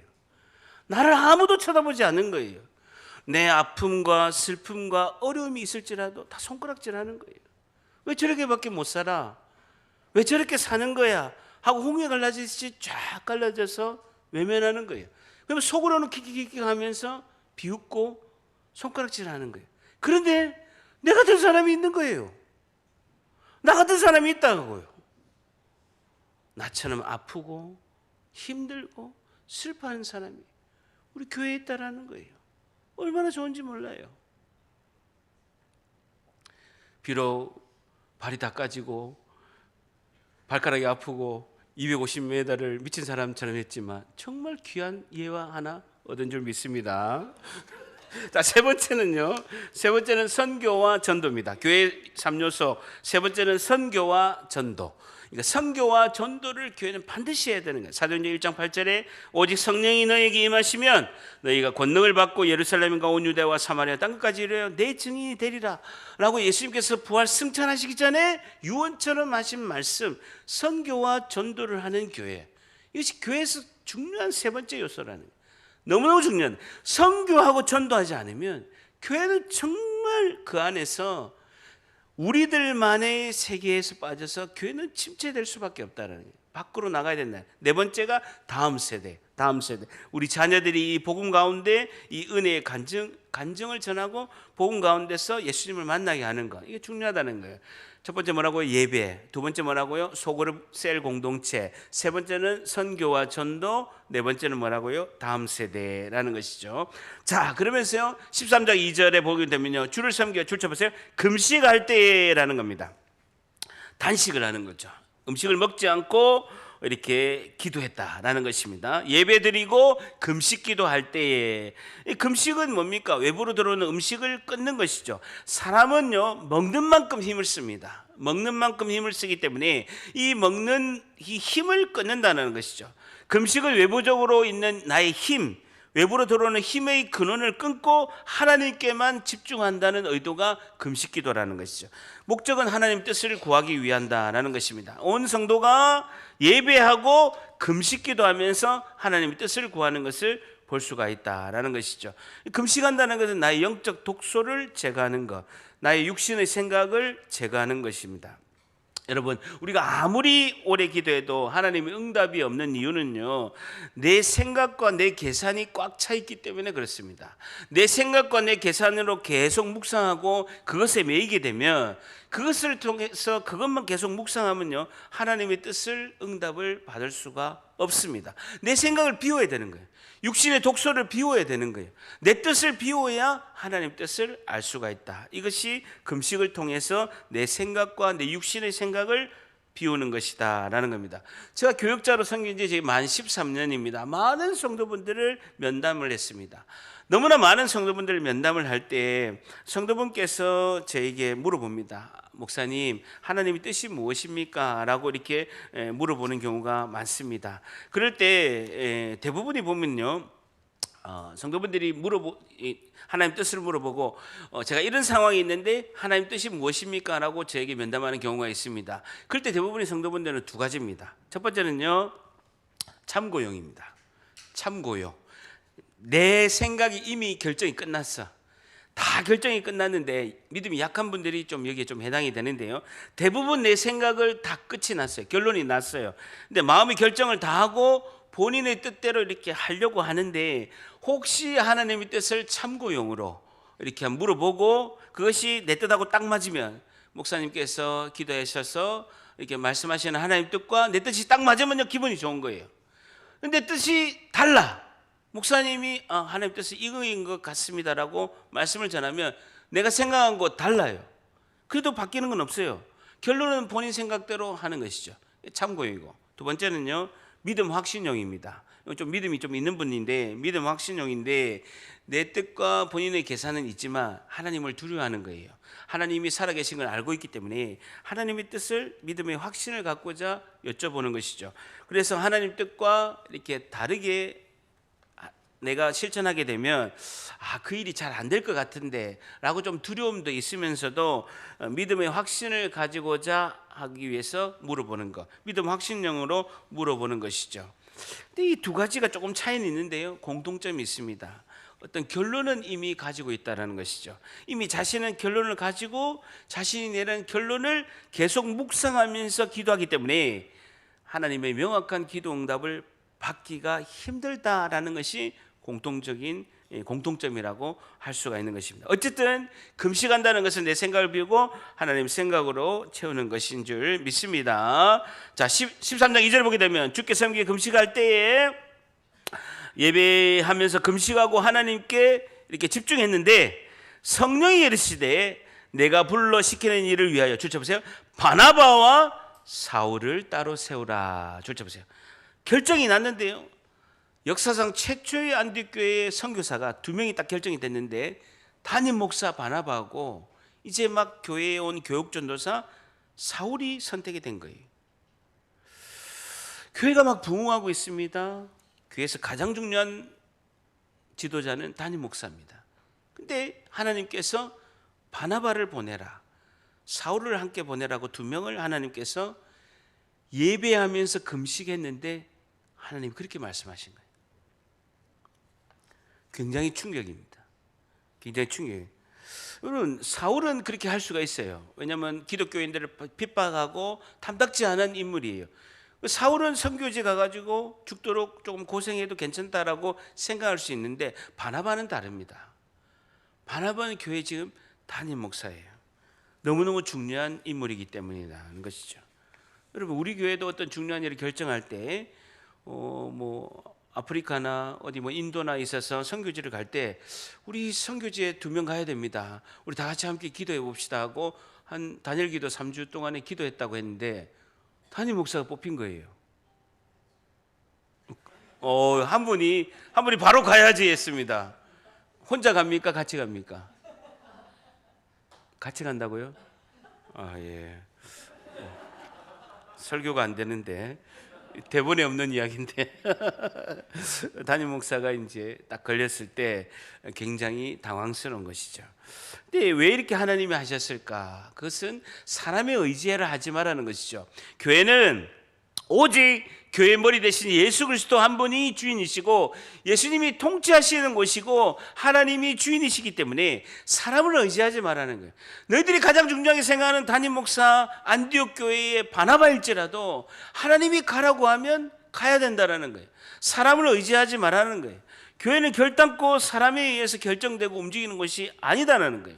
나를 아무도 쳐다보지 않는 거예요. 내 아픔과 슬픔과 어려움이 있을지라도 다 손가락질하는 거예요. 왜 저렇게밖에 못 살아? 왜 저렇게 사는 거야? 하고 홍해 갈라지듯이 쫙 갈라져서 외면하는 거예요. 그러면 속으로는 킥킥킥 하면서 비웃고 손가락질하는 거예요. 그런데 내 같은 사람이 있는 거예요. 나 같은 사람이 있다고요. 나처럼 아프고 힘들고 슬퍼하는 사람이 우리 교회에 있다라는 거예요. 얼마나 좋은지 몰라요. 비록 발이 다 까지고 발가락이 아프고 250m를 미친 사람처럼 했지만 정말 귀한 예화 하나 얻은 줄 믿습니다. 자, 세 번째는 선교와 전도입니다. 교회 3요소 세 번째는 선교와 전도. 그러니까 선교와 전도를 교회는 반드시 해야 되는 거예요. 사도행전 1장 8절에 오직 성령이 너에게 임하시면 너희가 권능을 받고 예루살렘과 온 유대와 사마리아 땅끝까지 이르러 내 증인이 되리라 라고 예수님께서 부활 승천하시기 전에 유언처럼 하신 말씀, 선교와 전도를 하는 교회. 이것이 교회에서 중요한 세 번째 요소라는 거예요. 너무너무 중요한, 선교하고 전도하지 않으면 교회는 정말 그 안에서 우리들만의 세계에서 빠져서 교회는 침체될 수밖에 없다는 거예요. 밖으로 나가야 된다. 네 번째가 다음 세대. 다음 세대. 우리 자녀들이 이 복음 가운데 이 은혜의 간증을 전하고 복음 가운데서 예수님을 만나게 하는 것. 이게 중요하다는 거예요. 첫 번째 뭐라고요? 예배. 두 번째 뭐라고요? 소그룹 셀 공동체. 세 번째는 선교와 전도. 네 번째는 뭐라고요? 다음 세대라는 것이죠. 자, 그러면서요 13장 2절에 보게 되면요, 주를 섬겨, 줄 쳐보세요. 금식할 때라는 겁니다. 단식을 하는 거죠. 음식을 먹지 않고 이렇게 기도했다라는 것입니다. 예배드리고 금식 기도할 때에, 이 금식은 뭡니까? 외부로 들어오는 음식을 끊는 것이죠. 사람은요 먹는 만큼 힘을 씁니다. 먹는 만큼 힘을 쓰기 때문에 이 먹는 이 힘을 끊는다는 것이죠. 금식을 외부적으로 있는 나의 힘, 외부로 들어오는 힘의 근원을 끊고 하나님께만 집중한다는 의도가 금식 기도라는 것이죠. 목적은 하나님 뜻을 구하기 위한다라는 것입니다. 온 성도가 예배하고 금식 기도하면서 하나님의 뜻을 구하는 것을 볼 수가 있다라는 것이죠. 금식한다는 것은 나의 영적 독소를 제거하는 것, 나의 육신의 생각을 제거하는 것입니다. 여러분, 우리가 아무리 오래 기도해도 하나님의 응답이 없는 이유는요, 내 생각과 내 계산이 꽉 차 있기 때문에 그렇습니다. 내 생각과 내 계산으로 계속 묵상하고 그것에 매이게 되면, 그것을 통해서 그것만 계속 묵상하면요, 하나님의 뜻을, 응답을 받을 수가 없습니다. 내 생각을 비워야 되는 거예요. 육신의 독소를 비워야 되는 거예요. 내 뜻을 비워야 하나님 뜻을 알 수가 있다. 이것이 금식을 통해서 내 생각과 내 육신의 생각을 비우는 것이다 라는 겁니다. 제가 교역자로 섬긴 지 만 13년입니다. 많은 성도분들을 면담을 했습니다. 너무나 많은 성도분들을 면담을 할 때 성도분께서 저에게 물어봅니다. 목사님, 하나님의 뜻이 무엇입니까? 라고 이렇게 물어보는 경우가 많습니다. 그럴 때 대부분이 보면요, 성도분들이 하나님 뜻을 물어보고, 제가 이런 상황이 있는데 하나님 뜻이 무엇입니까? 라고 저에게 면담하는 경우가 있습니다. 그럴 때 대부분의 성도분들은 두 가지입니다. 첫 번째는요, 참고용입니다. 참고용. 내 생각이 이미 결정이 끝났어. 다 결정이 끝났는데 믿음이 약한 분들이 좀 여기에 좀 해당이 되는데요, 대부분 내 생각을 다 끝이 났어요. 결론이 났어요. 근데 마음의 결정을 다 하고 본인의 뜻대로 이렇게 하려고 하는데, 혹시 하나님의 뜻을 참고용으로 이렇게 물어보고 그것이 내 뜻하고 딱 맞으면, 목사님께서 기도하셔서 이렇게 말씀하시는 하나님 뜻과 내 뜻이 딱 맞으면요, 기분이 좋은 거예요. 근데 뜻이 달라. 목사님이 하나님 뜻은 이거인 것 같습니다라고 말씀을 전하면 내가 생각한 거 달라요. 그래도 바뀌는 건 없어요. 결론은 본인 생각대로 하는 것이죠. 참고용이고, 두 번째는요, 믿음 확신용입니다. 좀 믿음이 좀 있는 분인데, 믿음 확신용인데, 내 뜻과 본인의 계산은 있지만 하나님을 두려워하는 거예요. 하나님이 살아계신 걸 알고 있기 때문에 하나님의 뜻을, 믿음의 확신을 갖고자 여쭤보는 것이죠. 그래서 하나님 뜻과 이렇게 다르게 내가 실천하게 되면 그 일이 잘 안 될 것 같은데 라고 좀 두려움도 있으면서도 믿음의 확신을 가지고자 하기 위해서 물어보는 것, 믿음 확신형으로 물어보는 것이죠. 근데 이 두 가지가 조금 차이는 있는데요, 공통점이 있습니다. 어떤 결론은 이미 가지고 있다는 것이죠. 이미 자신은 결론을 가지고 자신이 내는 결론을 계속 묵상하면서 기도하기 때문에 하나님의 명확한 기도 응답을 받기가 힘들다라는 것이 공통점이라고 할 수가 있는 것입니다. 어쨌든 금식한다는 것은 내 생각을 비우고 하나님 생각으로 채우는 것인 줄 믿습니다. 자, 13장 2절 보게 되면, 주께 섬기게 금식할 때에 예배하면서 금식하고 하나님께 이렇게 집중했는데 성령이 이르시되 내가 불러 시키는 일을 위하여, 줄쳐보세요, 바나바와 사울을 따로 세우라. 줄쳐보세요. 결정이 났는데요, 역사상 최초의 안디교회의 선교사가 두 명이 딱 결정이 됐는데, 담임 목사 바나바하고 이제 막 교회에 온 교육전도사 사울이 선택이 된 거예요. 교회가 막 부흥하고 있습니다. 교회에서 가장 중요한 지도자는 담임 목사입니다. 근데 하나님께서 바나바를 보내라, 사울을 함께 보내라고 두 명을 하나님께서 예배하면서 금식했는데 하나님 그렇게 말씀하신 거예요. 굉장히 충격입니다. 굉장히 충격이에요. 여러분, 사울은 그렇게 할 수가 있어요. 왜냐하면 기독교인들을 핍박하고 탐탁지 않은 인물이에요. 사울은 선교지 가가지고 죽도록 조금 고생해도 괜찮다라고 생각할 수 있는데 바나바는 다릅니다. 바나바는 교회 지금 담임 목사예요. 너무너무 중요한 인물이기 때문이라는 것이죠. 여러분, 우리 교회도 어떤 중요한 일을 결정할 때 아프리카나 어디 인도나 있어서 선교지를 갈 때 우리 선교지에 2명 가야 됩니다. 우리 다 같이 함께 기도해 봅시다 하고 한 단일 기도 3주 동안에 기도했다고 했는데 담임 목사가 뽑힌 거예요. 한 분이 바로 가야지 했습니다. 혼자 갑니까? 같이 갑니까? 같이 간다고요? 예. 설교가 안 되는데 대본에 없는 이야기인데 담임 목사가 이제 딱 걸렸을 때 굉장히 당황스러운 것이죠. 근데 왜 이렇게 하나님이 하셨을까? 그것은 사람의 의지를 하지 말라는 것이죠. 교회는 오직 교회 머리 대신 예수 그리스도 한 분이 주인이시고 예수님이 통치하시는 곳이고 하나님이 주인이시기 때문에 사람을 의지하지 말라는 거예요. 너희들이 가장 중요하게 생각하는 담임 목사 안디옥 교회의 바나바일지라도 하나님이 가라고 하면 가야 된다라는 거예요. 사람을 의지하지 말라는 거예요. 교회는 결단코 사람에 의해서 결정되고 움직이는 것이 아니다라는 거예요.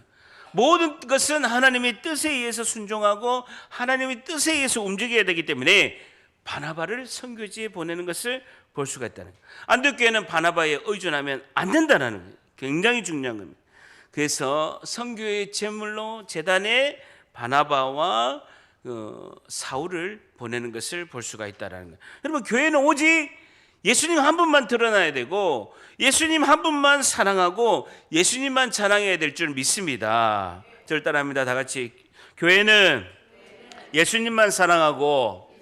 모든 것은 하나님의 뜻에 의해서 순종하고 하나님의 뜻에 의해서 움직여야 되기 때문에 바나바를 선교지에 보내는 것을 볼 수가 있다는 거예요. 안디옥교회는 바나바에 의존하면 안 된다는 거예요. 굉장히 중요한 겁니다. 그래서 선교의 제물로 제단에 바나바와 사울을 보내는 것을 볼 수가 있다는 거예요. 여러분, 교회는 오직 예수님 한 분만 드러나야 되고 예수님 한 분만 사랑하고 예수님만 자랑해야 될 줄 믿습니다. 저를 따라합니다. 다 같이. 교회는 예수님만 사랑하고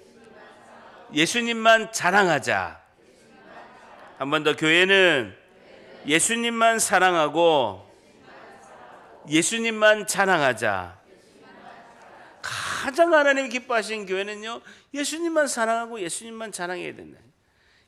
예수님만 자랑하자. 한 번 더. 교회는 예수님만 사랑하고 예수님만 자랑하자. 가장 하나님이 기뻐하시는 교회는요, 예수님만 사랑하고 예수님만 자랑해야 된다.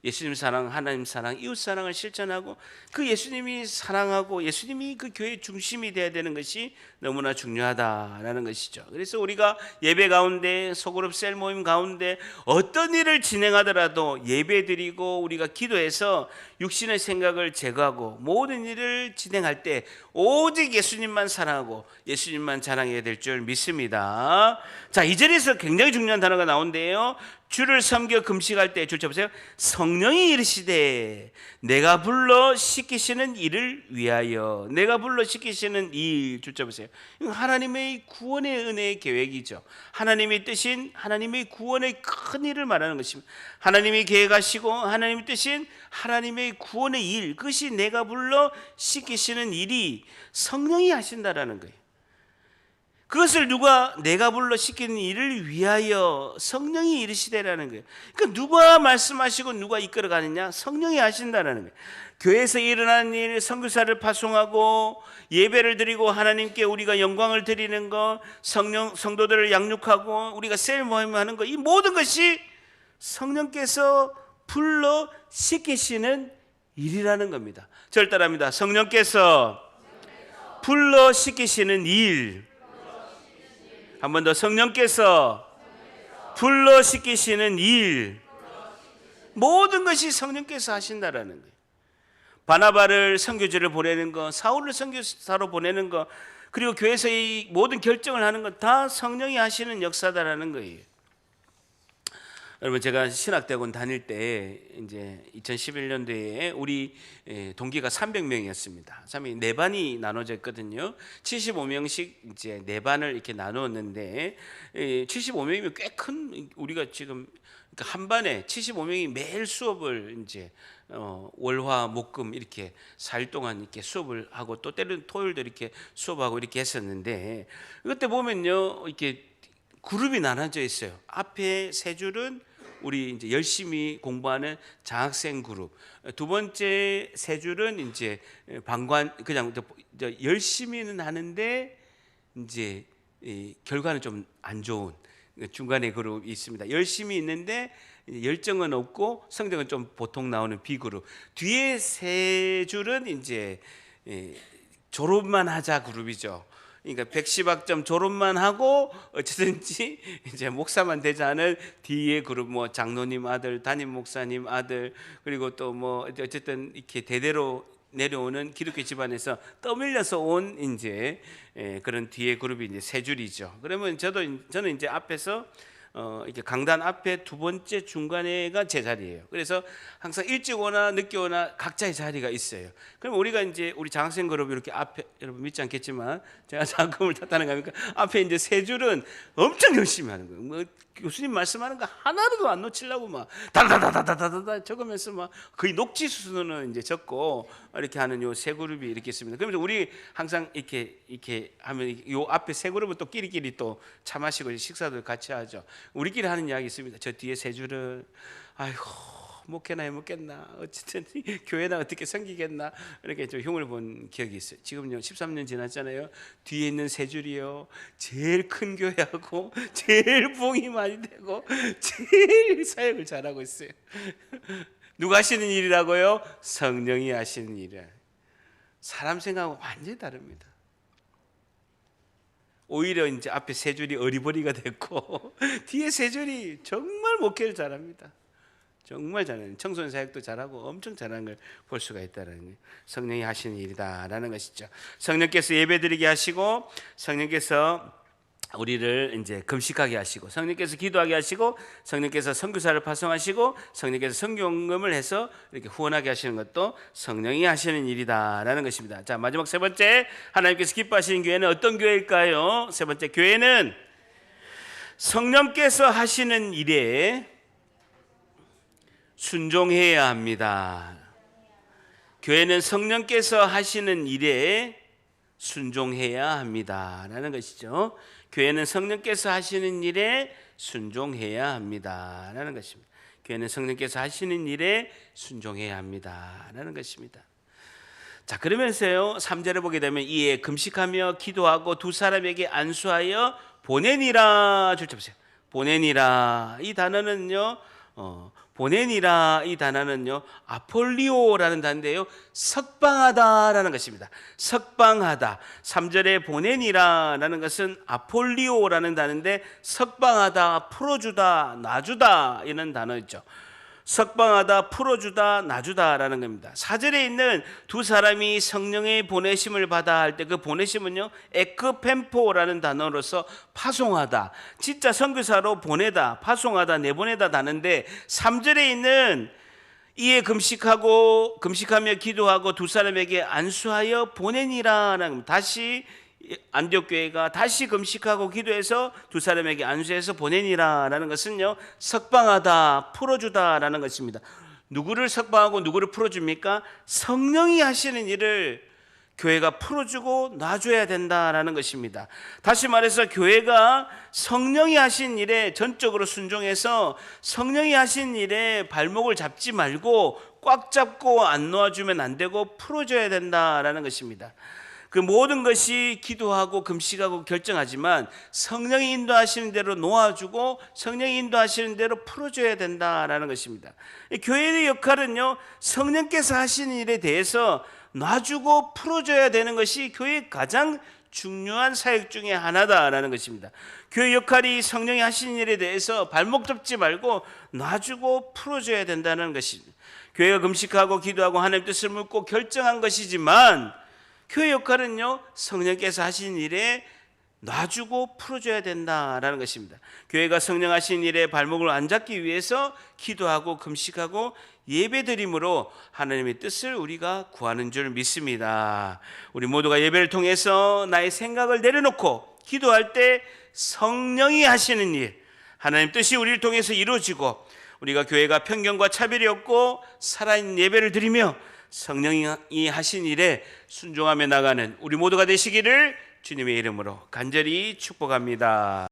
예수님 사랑, 하나님 사랑, 이웃 사랑을 실천하고 그 예수님이 사랑하고 예수님이 그 교회의 중심이 되어야 되는 것이 너무나 중요하다라는 것이죠. 그래서 우리가 예배 가운데, 소그룹 셀 모임 가운데 어떤 일을 진행하더라도 예배 드리고 우리가 기도해서 육신의 생각을 제거하고 모든 일을 진행할 때 오직 예수님만 사랑하고 예수님만 자랑해야 될 줄 믿습니다. 자, 이 절에서 굉장히 중요한 단어가 나온대요. 주를 섬겨 금식할 때 줄 쳐보세요. 성령이 이르시되 내가 불러 시키시는 일을 위하여. 내가 불러 시키시는 일 줄 쳐보세요. 하나님의 구원의 은혜의 계획이죠. 하나님의 뜻인 하나님의 구원의 큰 일을 말하는 것입니다. 하나님이 계획하시고 하나님의 뜻인 하나님의 구원의 일, 그것이 내가 불러 시키시는 일이 성령이 하신다라는 거예요. 그것을 누가 내가 불러 시키는 일을 위하여 성령이 이르시되라는 거예요. 그러니까 누가 말씀하시고 누가 이끌어 가느냐? 성령이 하신다는 거예요. 교회에서 일어나는 일, 선교사를 파송하고 예배를 드리고 하나님께 우리가 영광을 드리는 것, 성도들을 양육하고 우리가 셀 모임을 하는 것, 이 모든 것이 성령께서 불러 시키시는 일이라는 겁니다. 저를 따라합니다. 성령께서 불러 시키시는 일. 한 번 더. 성령께서 불러 시키시는 일. 모든 것이 성령께서 하신다라는 거예요. 바나바를 선교지를 보내는 것, 사울을 선교사로 보내는 것, 그리고 교회에서 이 모든 결정을 하는 것 다 성령이 하시는 역사다라는 거예요. 여러분, 제가 신학대학원 다닐 때 이제 2011년도에 우리 동기가 300명이었습니다. 4반이 나눠져 있거든요. 75명씩 이제 4반을 이렇게 나누었는데 75명이면 꽤 큰, 우리가 지금 한 반에 75명이 매일 수업을 이제 월화 목금 이렇게 4일 동안 이렇게 수업을 하고 또 때로는 토요일도 이렇게 수업하고 이렇게 했었는데, 그때 보면요, 이렇게 그룹이 나눠져 있어요. 앞에 3줄은 우리 이제 열심히 공부하는 장학생 그룹, 두 번째 3줄은 이제 방관, 그냥 열심히는 하는데 이제 결과는 좀 안 좋은 중간에 그룹이 있습니다. 열심히 있는데 열정은 없고 성적은 좀 보통 나오는 B그룹. 뒤에 3줄은 이제 졸업만 하자 그룹이죠. 그러니까 백시박점 졸업만 하고 어쨌든지 이제 목사만 되지 않은 뒤에 그룹 뭐 장로님 아들, 담임 목사님 아들, 그리고 또 뭐 어쨌든 이렇게 대대로 내려오는 기독교 집안에서 떠밀려서 온 이제 그런 뒤에 그룹이 이제 세 줄이죠. 그러면 저는 이제 앞에서 이렇게 강단 앞에 두 번째 중간에가 제 자리예요. 그래서 항상 일찍 오나 늦게 오나 각자의 자리가 있어요. 그럼 우리가 이제 우리 장학생 그룹 이렇게 앞에, 여러분 믿지 않겠지만 제가 장학금을 탔다는 겁니까? 앞에 이제 세 줄은 엄청 열심히 하는 거예요. 뭐 교수님 말씀하는 거 하나라도 안 놓치려고 막 다다다다다다다 적으면서 막 거의 녹지 수준으로 이제 적고 이렇게 하는 요 세 그룹이 이렇게 있습니다. 그러면서 우리 항상 이렇게 하면 요 앞에 세 그룹은 또 끼리끼리 또 차 마시고 식사도 같이 하죠. 우리끼리 하는 이야기 있습니다. 저 뒤에 세 줄은 아이고 목회나 해먹겠나, 어쨌든 교회나 어떻게 섬기겠나, 이렇게 좀 흉을 본 기억이 있어요. 지금요 13년 지났잖아요. 뒤에 있는 세 줄이요 제일 큰 교회하고 제일 부흥이 많이 되고 제일 사역을 잘하고 있어요. 누가 하시는 일이라고요? 성령이 하시는 일이에요. 사람 생각하고 완전히 다릅니다. 오히려 이제 앞에 세 줄이 어리버리가 됐고 뒤에 세 줄이 정말 목회를 잘합니다. 정말 잘하는, 청소년 사역도 잘하고 엄청 잘하는 걸 볼 수가 있다는 거예요. 성령이 하시는 일이다라는 것이죠. 성령께서 예배드리게 하시고, 성령께서 우리를 이제 금식하게 하시고, 성령께서 기도하게 하시고, 성령께서 선교사를 파송하시고, 성령께서 선교원금을 해서 이렇게 후원하게 하시는 것도 성령이 하시는 일이다라는 것입니다. 자, 마지막 세 번째, 하나님께서 기뻐하시는 교회는 어떤 교회일까요? 세 번째, 교회는 성령께서 하시는 일에 순종해야 합니다. 교회는 성령께서 하시는 일에 순종해야 합니다라는 것이죠. 교회는 성령께서 하시는 일에 순종해야 합니다라는 것입니다. 교회는 성령께서 하시는 일에 순종해야 합니다라는 것입니다. 자, 그러면서요 3절을 보게 되면 이에 금식하며 기도하고 두 사람에게 안수하여 보내니라. 줄쳐보세요. 보내니라. 이 단어는요 보내니라, 이 단어는요 아폴리오라는 단어인데요 석방하다라는 것입니다. 석방하다. 3절에 보내니라라는 것은 아폴리오라는 단어인데 석방하다, 풀어주다, 놔주다 이런 단어죠. 석방하다, 풀어주다, 놔주다라는 겁니다. 4절에 있는 두 사람이 성령의 보내심을 받아 할 때 그 보내심은요 에크펜포라는 단어로서 파송하다, 진짜 선교사로 보내다, 파송하다, 내보내다 단어인데 3절에 있는 이에 금식하며 기도하고 두 사람에게 안수하여 보내니라라는 겁니다. 다시 안디옥 교회가 다시 금식하고 기도해서 두 사람에게 안수해서 보내니라라는 것은요 석방하다, 풀어주다라는 것입니다. 누구를 석방하고 누구를 풀어줍니까? 성령이 하시는 일을 교회가 풀어주고 놔줘야 된다라는 것입니다. 다시 말해서 교회가 성령이 하신 일에 전적으로 순종해서 성령이 하신 일에 발목을 잡지 말고 꽉 잡고 안 놓아주면 안 되고 풀어줘야 된다라는 것입니다. 그 모든 것이 기도하고 금식하고 결정하지만 성령이 인도하시는 대로 놓아주고 성령이 인도하시는 대로 풀어줘야 된다라는 것입니다. 교회의 역할은요 성령께서 하시는 일에 대해서 놔주고 풀어줘야 되는 것이 교회의 가장 중요한 사역 중에 하나다라는 것입니다. 교회 역할이 성령이 하시는 일에 대해서 발목 잡지 말고 놔주고 풀어줘야 된다는 것입니다. 교회가 금식하고 기도하고 하나님 뜻을 묻고 결정한 것이지만 교회 역할은요 성령께서 하신 일에 놔주고 풀어줘야 된다라는 것입니다. 교회가 성령 하신 일에 발목을 안 잡기 위해서 기도하고 금식하고 예배드림으로 하나님의 뜻을 우리가 구하는 줄 믿습니다. 우리 모두가 예배를 통해서 나의 생각을 내려놓고 기도할 때 성령이 하시는 일, 하나님 뜻이 우리를 통해서 이루어지고 우리가 교회가 편견과 차별이 없고 살아있는 예배를 드리며 성령이 하신 일에 순종하며 나가는 우리 모두가 되시기를 주님의 이름으로 간절히 축복합니다.